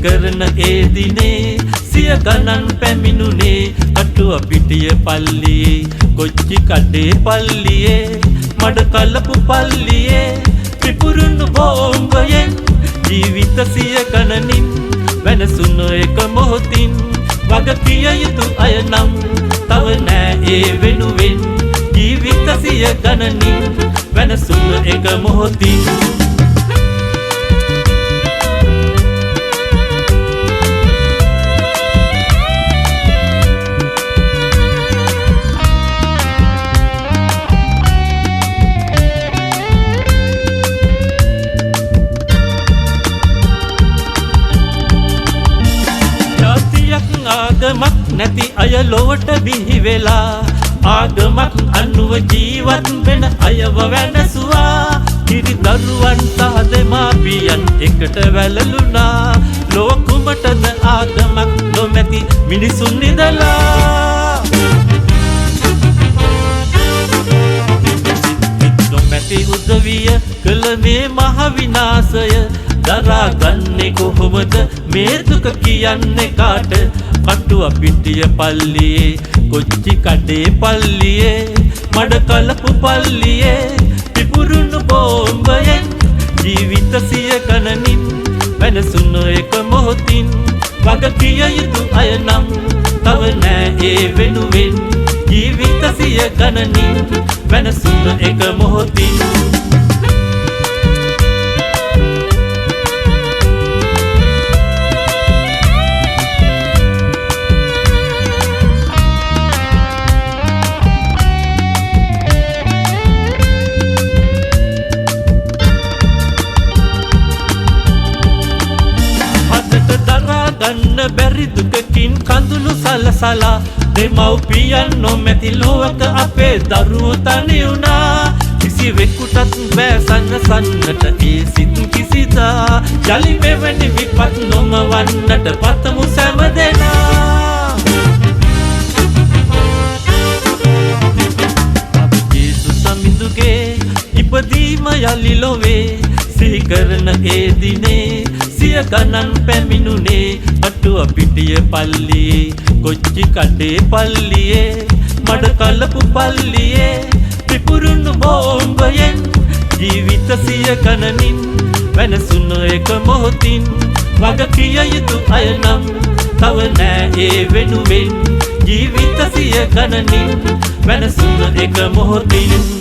කරන ඒ දිනේ සිය ගණන් පැමිණුනේ අටුව පිටිය පල්ලියේ කොච්චි කඩේ පල්ලියේ මඩ කලපු පල්ලියේ පිපුරුණු බෝම්බයෙන් ජීවිත සිය ගණනින් වෙනසුණු එක මොහොතින් වග කිය යුතු අය නම් තව නෑ ඒ වෙනුවෙන් ජීවිත සිය ගණනින් වෙනසුණු එක මොහොතින් ආගමක් නැති අය ලොවට බිහි වෙලා ආගමක් අනුව ජීවත් වෙන අයව වෙනසුවා කිරි දරුවන් සහ දෙමාපියන් එකට වැළලුණා ලෝකුමටද ආගමක් නොමැති මිනිසුන් නිදලා නොමැති උදවිය කළ මේ මහ විනාශය දරාගන්නේ කොහොමද මේ දුක කියන්නේ කාට කටුව පිටිය පල්ලියේ කොච්චි කඩේ පල්ලියේ මඩ කලපු පල්ලියේ පිපුරුණු බෝම්බයෙන් ජීවිත සිය ගණනින් වෙනසුණු එක මොහොතින් වග කිය යුතු අය නම් තව නෑ ඒ වෙනුවෙන් ජීවිත සිය ගණනින් වෙනසුණු එක මොහොතින් ගන්න බැරි දුකකින් කඳුළු සලසලා දෙමව්පියන් නොමැති ලොවක අපේ දරුවෝ තනි වුණා කිසිවෙකුටත් බෑ සන්නසන්නට ඒ සිත් කිසිදා යලි මෙවැනි විපත් නොමවන්නට පතමු සෑම දෙනා අප ජේසුස් සමිඳුගේ ඉපදීම යලි ලොවේ සිහි කරන ඒ දිනේ සිය ගණන් පැමිණුනේ අටුව පිටිය පල්ලියේ කොච්චි කඩේ පල්ලියේ මඩ කලපු පල්ලියේ පිපුරුණු බෝම්බයෙන් ජීවිත සිය ගණනින් වෙනසුණු එක මොහොතින් වග කිය යුතු අය නම් තව නෑ ඒ වෙනුවෙන් ජීවිත සිය ගණනින් වෙනසුණු එක මොහොතින්